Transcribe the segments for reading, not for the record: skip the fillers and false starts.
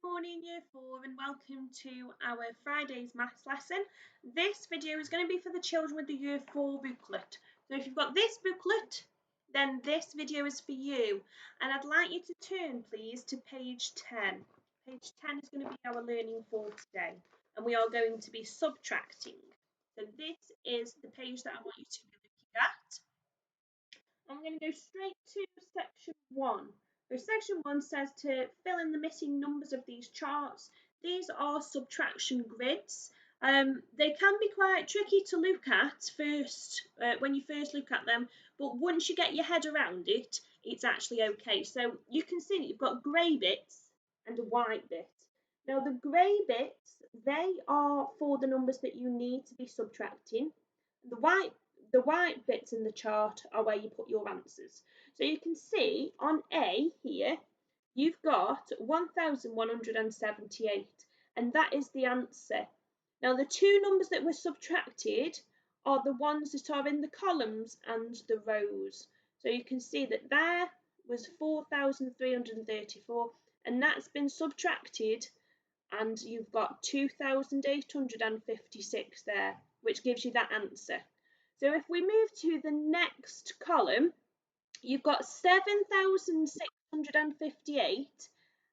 Good morning Year 4 and welcome to our Friday's maths lesson. This video is going to be for the children with the Year 4 booklet. So if you've got this booklet, then this video is for you. And I'd like you to turn please to page 10. Page 10 is going to be our learning for today and we are going to be subtracting. So this is the page that I want you to be looking at. I'm going to go straight to section 1. So section 1 says to fill in the missing numbers of these charts. These are subtraction grids. They can be quite tricky to look at first when you first look at them, but once you get your head around it, it's actually okay. So you can see that you've got grey bits and a white bit. Now the grey bits, they are for the numbers that you need to be subtracting. The white bits in the chart are where you put your answers. So you can see on A here, you've got 1178, and that is the answer. Now the two numbers that were subtracted are the ones that are in the columns and the rows. So you can see that there was 4,334, and that's been subtracted, and you've got 2,856 there, which gives you that answer. So if we move to the next column, you've got 7,658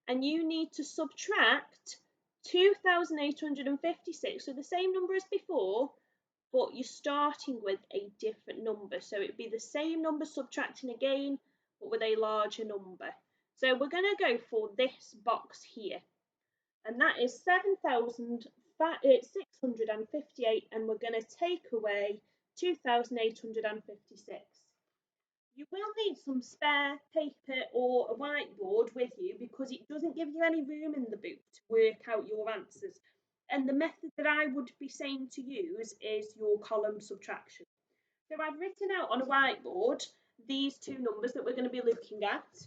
and you need to subtract 2,856, so the same number as before, but you're starting with a different number. So it'd be the same number subtracting again, but with a larger number. So we're going to go for this box here, and that is 7,658, and we're going to take away 2,856. You will need some spare paper or a whiteboard with you because it doesn't give you any room in the book to work out your answers. And the method that I would be saying to use is your column subtraction. So I've written out on a whiteboard these two numbers that we're going to be looking at.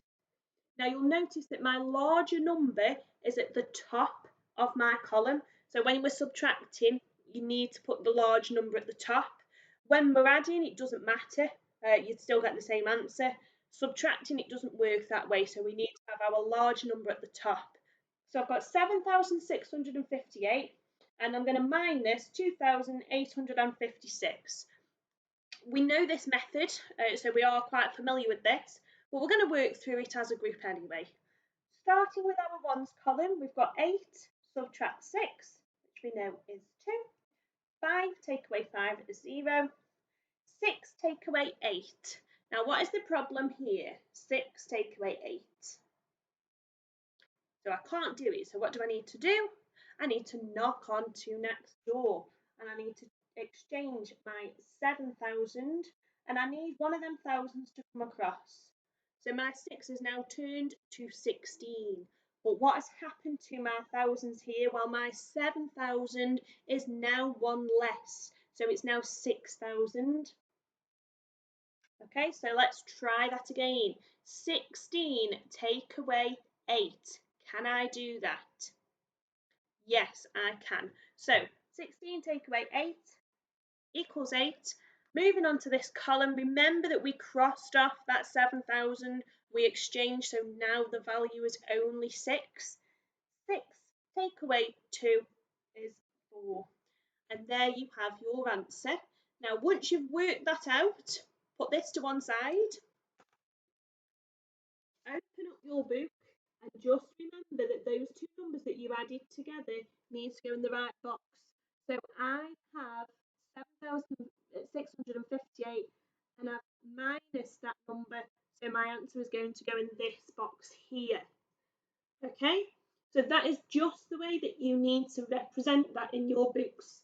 Now you'll notice that my larger number is at the top of my column. So when we're subtracting, you need to put the large number at the top. When we're adding, it doesn't matter. You'd still get the same answer. Subtracting, it doesn't work that way. So we need to have our large number at the top. So I've got 7,658 and I'm going to minus 2,856. We know this method, so we are quite familiar with this, but we're going to work through it as a group anyway. Starting with our ones column, we've got 8, subtract 6, which we know is 2. 5, take away 5 is 0. 6, take away 8. Now, what is the problem here? 6, take away 8. So I can't do it. So what do I need to do? I need to knock on to next door, and I need to exchange my 7,000, and I need one of them thousands to come across. So my 6 is now turned to 16. But what has happened to my thousands here? Well, my 7,000 is now one less. So it's now 6,000. Okay, so let's try that again. 16 take away 8. Can I do that? Yes, I can. So 16 take away 8 equals 8. Moving on to this column, remember that we crossed off that 7,000. We exchanged, so now the value is only 6. 6 take away 2 is 4. And there you have your answer. Now, once you've worked that out, put this to one side. Open up your book and just remember that those two numbers that you added together need to go in the right box. So I have 7,658 and I've minus that number. So my answer is going to go in this box here. Okay, so that is just the way that you need to represent that in your books.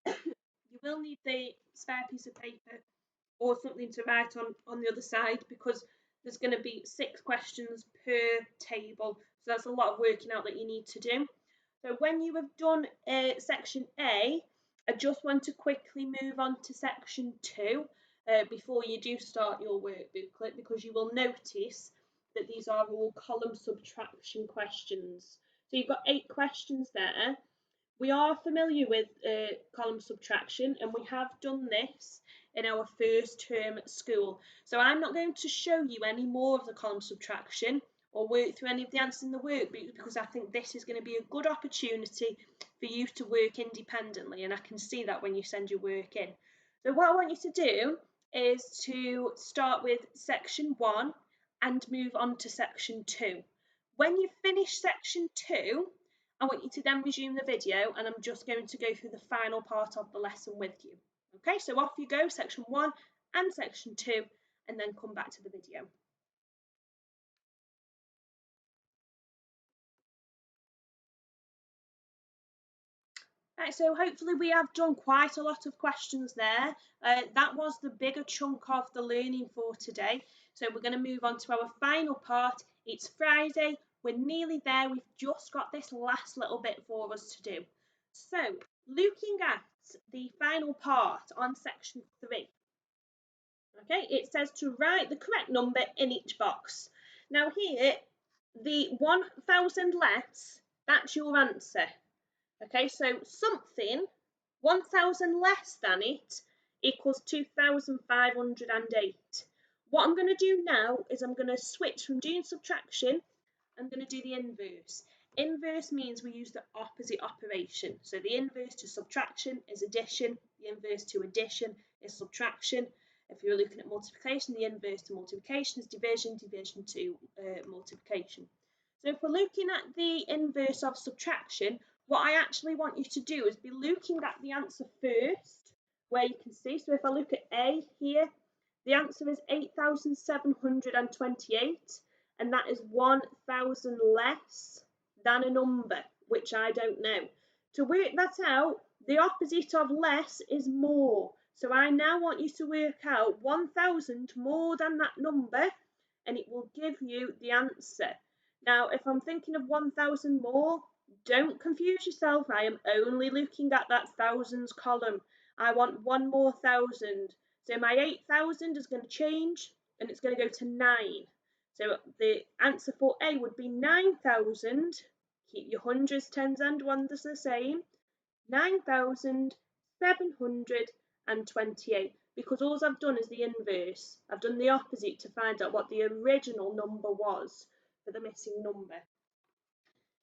You will need the spare piece of paper or something to write on the other side because there's going to be 6 questions per table. So that's a lot of working out that you need to do. So when you have done section A, I just want to quickly move on to section 2 before you do start your work booklet, because you will notice that these are all column subtraction questions. So you've got 8 questions there. We are familiar with column subtraction and we have done this in our first term at school. So I'm not going to show you any more of the column subtraction. or work through any of the answers in the workbook, because I think this is going to be a good opportunity for you to work independently, and I can see that when you send your work in. So what I want you to do is to start with section 1 and move on to section 2. When you finish section 2, I want you to then resume the video, and I'm just going to go through the final part of the lesson with you. Okay, so off you go, section 1 and section 2, and then come back to the video. Right, so hopefully we have done quite a lot of questions there. That was the bigger chunk of the learning for today. So we're going to move on to our final part. It's Friday, we're nearly there. We've just got this last little bit for us to do. So looking at the final part on section 3. Okay, it says to write the correct number in each box. Now here, the 1,000 less, that's your answer. Okay, so something 1,000 less than it equals 2,508. What I'm going to do now is I'm going to switch from doing subtraction. I'm going to do the inverse. Inverse means we use the opposite operation. So the inverse to subtraction is addition. The inverse to addition is subtraction. If you're looking at multiplication, the inverse to multiplication is division. Division to multiplication. So if we're looking at the inverse of subtraction, what I actually want you to do is be looking at the answer first, where you can see. So if I look at A here, the answer is 8,728, and that is 1,000 less than a number, which I don't know. To work that out, the opposite of less is more. So I now want you to work out 1,000 more than that number, and it will give you the answer. Now, if I'm thinking of 1,000 more, don't confuse yourself. I am only looking at that thousands column. I want one more thousand. So my 8,000 is going to change, and it's going to go to 9. So the answer for A would be 9,000. Keep your hundreds, tens, and ones the same. 9,728. Because all I've done is the inverse. I've done the opposite to find out what the original number was for the missing number.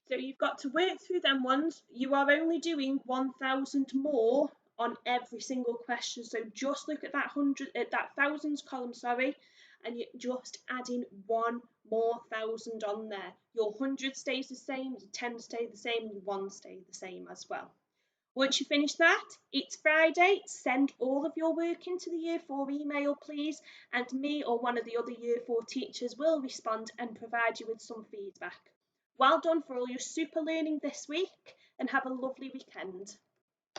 So you've got to work through them ones. You are only doing 1,000 more on every single question. So just look at that thousands column, and you're just adding one more thousand on there. Your 100 stays the same, your 10 stay the same, your 1 stay the same as well. Once you finish that, it's Friday. Send all of your work into the Year 4 email, please, and me or one of the other Year 4 teachers will respond and provide you with some feedback. Well done for all your super learning this week, and have a lovely weekend.